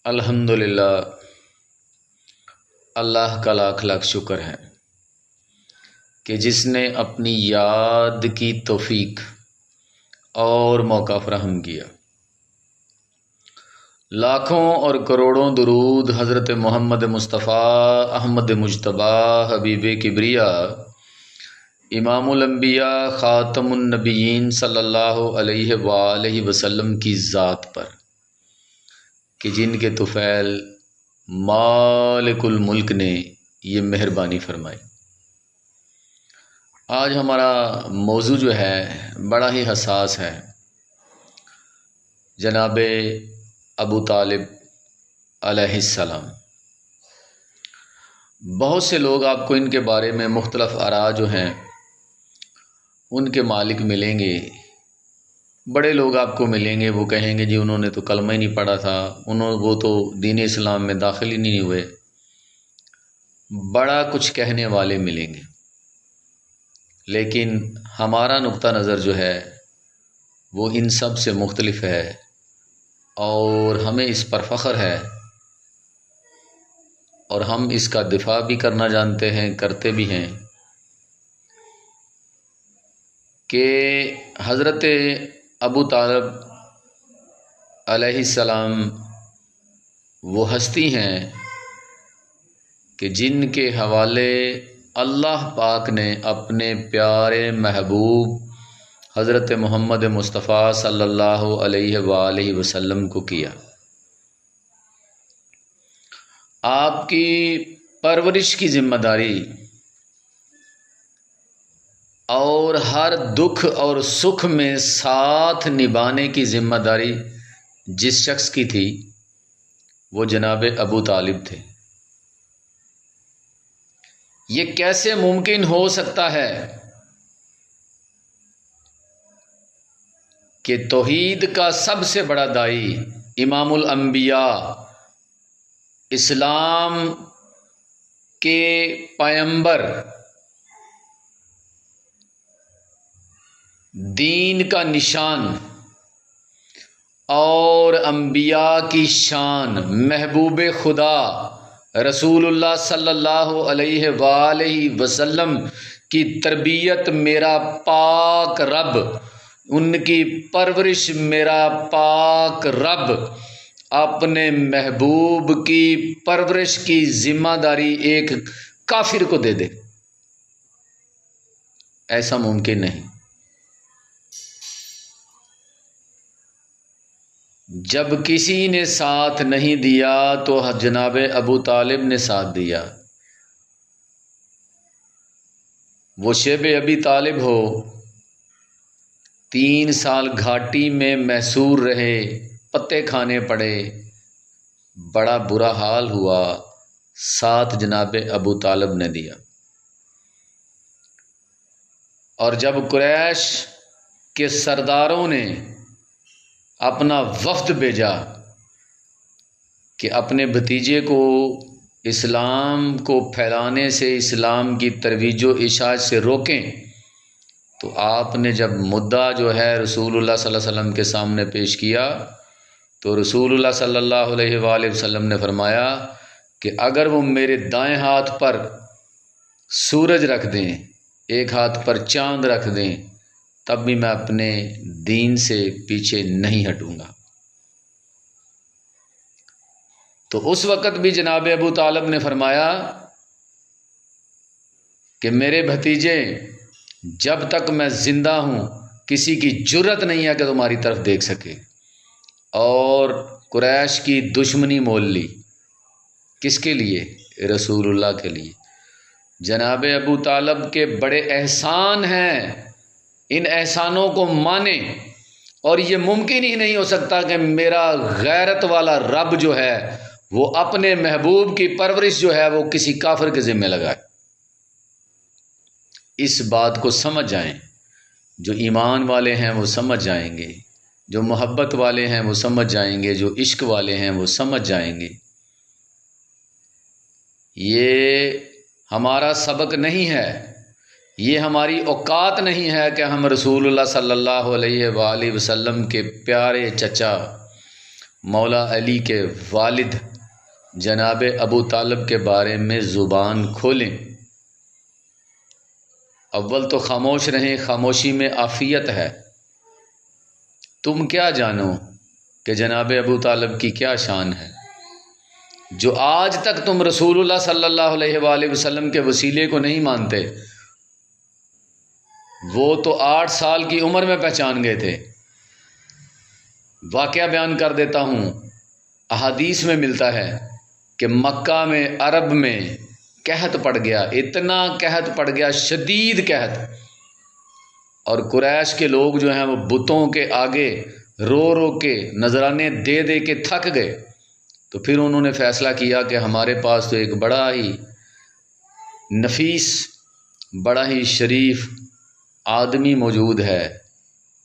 الحمدللہ، اللہ کا لاکھ لاکھ شکر ہے کہ جس نے اپنی یاد کی توفیق اور موقع فراہم کیا۔ لاکھوں اور کروڑوں درود حضرت محمد مصطفیٰ احمد مجتبی حبیب کبریا امام الانبیاء خاتم النبیین صلی اللہ علیہ وآلہ وسلم کی ذات پر کہ جن کے طفیل مالک الملک نے یہ مہربانی فرمائی۔ آج ہمارا موضوع جو ہے بڑا ہی حساس ہے۔ جناب ابو طالب علیہ السلام، بہت سے لوگ آپ کو ان کے بارے میں مختلف آراء جو ہیں ان کے مالک ملیں گے۔ بڑے لوگ آپ کو ملیں گے، وہ کہیں گے جی انہوں نے تو کلمہ ہی نہیں پڑھا تھا، وہ تو دین اسلام میں داخل ہی نہیں ہوئے۔ بڑا کچھ کہنے والے ملیں گے، لیکن ہمارا نقطہ نظر جو ہے وہ ان سب سے مختلف ہے، اور ہمیں اس پر فخر ہے اور ہم اس کا دفاع بھی کرنا جانتے ہیں، کرتے بھی ہیں کہ حضرت ابو طالب علیہ السلام وہ ہستی ہیں کہ جن کے حوالے اللہ پاک نے اپنے پیارے محبوب حضرت محمد مصطفیٰ صلی اللہ علیہ وآلہ وسلم کو کیا۔ آپ کی پرورش کی ذمہ داری اور ہر دکھ اور سکھ میں ساتھ نبھانے کی ذمہ داری جس شخص کی تھی وہ جناب ابو طالب تھے۔ یہ کیسے ممکن ہو سکتا ہے کہ توحید کا سب سے بڑا داعی، امام الانبیاء، اسلام کے پیغمبر، دین کا نشان اور انبیاء کی شان، محبوب خدا رسول اللہ صلی اللہ علیہ وآلہ وسلم کی تربیت میرا پاک رب، ان کی پرورش میرا پاک رب اپنے محبوب کی پرورش کی ذمہ داری ایک کافر کو دے دے، ایسا ممکن نہیں۔ جب کسی نے ساتھ نہیں دیا تو جناب ابو طالب نے ساتھ دیا۔ وہ شیب ابی طالب ہو، 3 سال گھاٹی میں محصور رہے، پتے کھانے پڑے، بڑا برا حال ہوا، ساتھ جناب ابو طالب نے دیا۔ اور جب قریش کے سرداروں نے اپنا وفد بھیجا کہ اپنے بھتیجے کو اسلام کو پھیلانے سے، اسلام کی ترویج و اشاعت سے روکیں، تو آپ نے جب مدعا جو ہے رسول اللہ صلی اللہ علیہ وسلم کے سامنے پیش کیا تو رسول اللہ صلی اللہ علیہ وآلہ وسلم نے فرمایا کہ اگر وہ میرے دائیں ہاتھ پر سورج رکھ دیں، ایک ہاتھ پر چاند رکھ دیں، تب بھی میں اپنے دین سے پیچھے نہیں ہٹوں گا۔ تو اس وقت بھی جناب ابو طالب نے فرمایا کہ میرے بھتیجے، جب تک میں زندہ ہوں کسی کی جرت نہیں ہے کہ تمہاری طرف دیکھ سکے، اور قریش کی دشمنی مول لی۔ کس کے لیے؟ رسول اللہ کے لیے۔ جناب ابو طالب کے بڑے احسان ہیں، ان احسانوں کو مانیں، اور یہ ممکن ہی نہیں ہو سکتا کہ میرا غیرت والا رب جو ہے وہ اپنے محبوب کی پرورش جو ہے وہ کسی کافر کے ذمہ لگائے۔ اس بات کو سمجھ جائیں، جو ایمان والے ہیں وہ سمجھ جائیں گے، جو محبت والے ہیں وہ سمجھ جائیں گے، جو عشق والے ہیں وہ سمجھ جائیں گے۔ یہ ہمارا سبق نہیں ہے، یہ ہماری اوقات نہیں ہے کہ ہم رسول اللہ صلی اللہ علیہ وآلہ وسلم کے پیارے چچا مولا علی کے والد جناب ابو طالب کے بارے میں زبان کھولیں، اول تو خاموش رہیں، خاموشی میں عافیت ہے۔ تم کیا جانو کہ جناب ابو طالب کی کیا شان ہے، جو آج تک تم رسول اللہ صلی اللہ علیہ وآلہ وسلم کے وسیلے کو نہیں مانتے۔ وہ تو 8 سال کی عمر میں پہچان گئے تھے۔ واقعہ بیان کر دیتا ہوں، احادیث میں ملتا ہے کہ مکہ میں، عرب میں قحط پڑ گیا، اتنا قحط پڑ گیا، شدید قحط، اور قریش کے لوگ جو ہیں وہ بتوں کے آگے رو رو کے نذرانے دے دے کے تھک گئے۔ تو پھر انہوں نے فیصلہ کیا کہ ہمارے پاس تو ایک بڑا ہی نفیس، بڑا ہی شریف آدمی موجود ہے،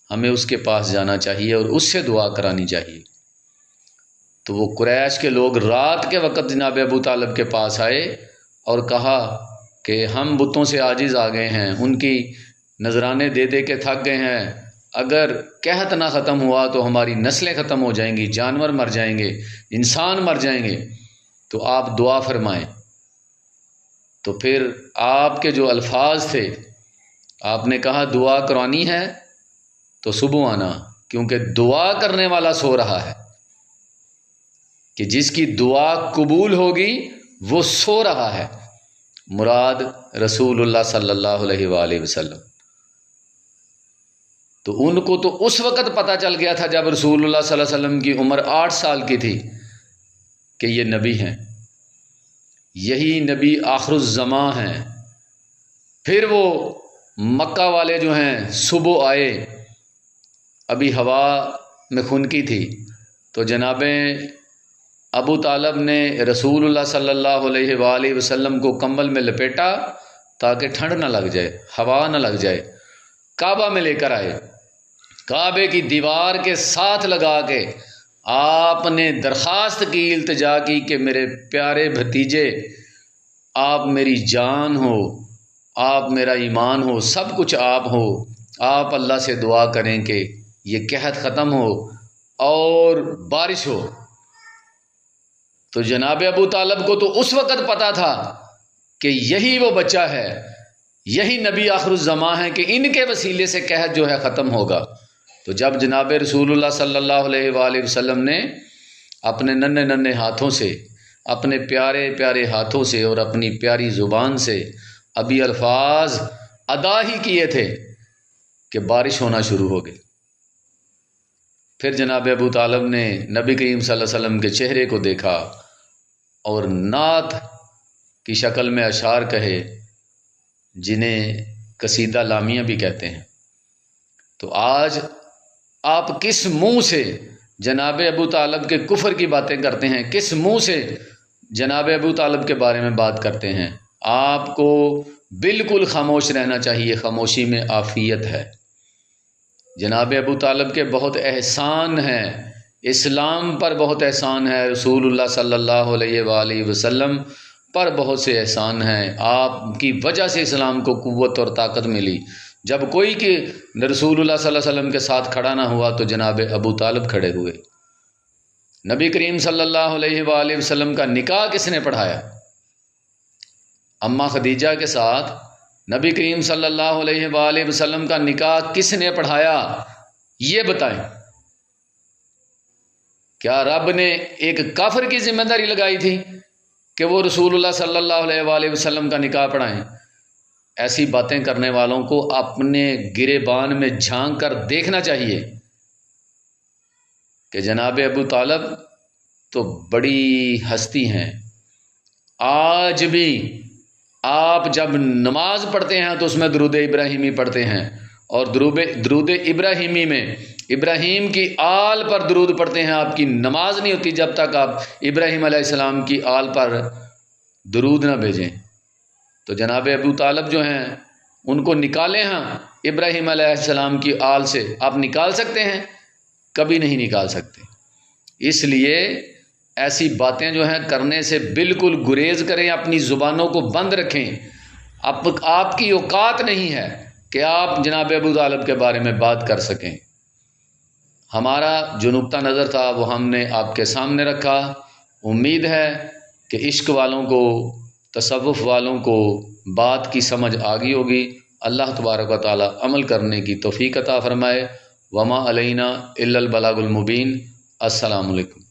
ہمیں اس کے پاس جانا چاہیے اور اس سے دعا کرانی چاہیے۔ تو وہ قریش کے لوگ رات کے وقت جناب ابو طالب کے پاس آئے اور کہا کہ ہم بتوں سے عاجز آ گئے ہیں، ان کی نذرانے دے دے کے تھک گئے ہیں، اگر قحط نہ ختم ہوا تو ہماری نسلیں ختم ہو جائیں گی، جانور مر جائیں گے، انسان مر جائیں گے، تو آپ دعا فرمائیں۔ تو پھر آپ کے جو الفاظ تھے، آپ نے کہا دعا کرانی ہے تو صبح آنا، کیونکہ دعا کرنے والا سو رہا ہے، کہ جس کی دعا قبول ہوگی وہ سو رہا ہے، مراد رسول اللہ صلی اللہ علیہ وآلہ وسلم۔ تو ان کو تو اس وقت پتہ چل گیا تھا جب رسول اللہ صلی اللہ علیہ وسلم کی عمر 8 سال کی تھی کہ یہ نبی ہیں، یہی نبی آخر الزماں ہیں۔ پھر وہ مکہ والے جو ہیں صبح آئے، ابھی ہوا میں خنکی تھی، تو جناب ابو طالب نے رسول اللہ صلی اللہ علیہ وآلہ وسلم کو کمبل میں لپیٹا تاکہ ٹھنڈ نہ لگ جائے، ہوا نہ لگ جائے، کعبہ میں لے کر آئے، کعبے کی دیوار کے ساتھ لگا کے آپ نے درخواست کی، التجا کی کہ میرے پیارے بھتیجے، آپ میری جان ہو، آپ میرا ایمان ہو، سب کچھ آپ ہو، آپ اللہ سے دعا کریں کہ یہ قحط ختم ہو اور بارش ہو۔ تو جناب ابو طالب کو تو اس وقت پتا تھا کہ یہی وہ بچہ ہے، یہی نبی آخر الزماں ہے، کہ ان کے وسیلے سے قحط جو ہے ختم ہوگا۔ تو جب جناب رسول اللہ صلی اللہ علیہ وآلہ وسلم نے اپنے ننھے ننھے ہاتھوں سے، اپنے پیارے پیارے ہاتھوں سے اور اپنی پیاری زبان سے ابھی الفاظ ادا ہی کیے تھے کہ بارش ہونا شروع ہو گئی۔ پھر جناب ابو طالب نے نبی کریم صلی اللہ علیہ وسلم کے چہرے کو دیکھا اور نعت کی شکل میں اشعار کہے، جنہیں قصیدہ لامیہ بھی کہتے ہیں۔ تو آج آپ کس منہ سے جناب ابو طالب کے کفر کی باتیں کرتے ہیں، کس منہ سے جناب ابو طالب کے بارے میں بات کرتے ہیں؟ آپ کو بالکل خاموش رہنا چاہیے، خاموشی میں عافیت ہے۔ جناب ابو طالب کے بہت احسان ہیں، اسلام پر بہت احسان ہے، رسول اللہ صلی اللہ علیہ وآلہ وسلم پر بہت سے احسان ہیں۔ آپ کی وجہ سے اسلام کو قوت اور طاقت ملی۔ جب کوئی کہ رسول اللہ صلی اللہ علیہ وسلم کے ساتھ کھڑا نہ ہوا تو جناب ابو طالب کھڑے ہوئے۔ نبی کریم صلی اللہ علیہ وآلہ وسلم کا نکاح کس نے پڑھایا؟ اماں خدیجہ کے ساتھ نبی کریم صلی اللہ علیہ وآلہ وسلم کا نکاح کس نے پڑھایا؟ یہ بتائیں۔ کیا رب نے ایک کافر کی ذمہ داری لگائی تھی کہ وہ رسول اللہ صلی اللہ علیہ وآلہ وسلم کا نکاح پڑھائیں؟ ایسی باتیں کرنے والوں کو اپنے گریبان میں جھانک کر دیکھنا چاہیے کہ جناب ابو طالب تو بڑی ہستی ہیں۔ آج بھی آپ جب نماز پڑھتے ہیں تو اس میں درود ابراہیمی پڑھتے ہیں، اور درود ابراہیمی میں ابراہیم کی آل پر درود پڑھتے ہیں۔ آپ کی نماز نہیں ہوتی جب تک آپ ابراہیم علیہ السلام کی آل پر درود نہ بھیجیں۔ تو جناب ابو طالب جو ہیں ان کو نکالیں، ہاں ابراہیم علیہ السلام کی آل سے آپ نکال سکتے ہیں؟ کبھی نہیں نکال سکتے۔ اس لیے ایسی باتیں جو ہیں کرنے سے بالکل گریز کریں، اپنی زبانوں کو بند رکھیں۔ آپ کی اوقات نہیں ہے کہ آپ جناب ابو طالب کے بارے میں بات کر سکیں۔ ہمارا جو نقطہ نظر تھا وہ ہم نے آپ کے سامنے رکھا۔ امید ہے کہ عشق والوں کو، تصوف والوں کو بات کی سمجھ آ گئی ہوگی۔ اللہ تبارک و تعالی عمل کرنے کی توفیق عطا فرمائے۔ وما علینا الا البلاغ المبین۔ السلام علیکم۔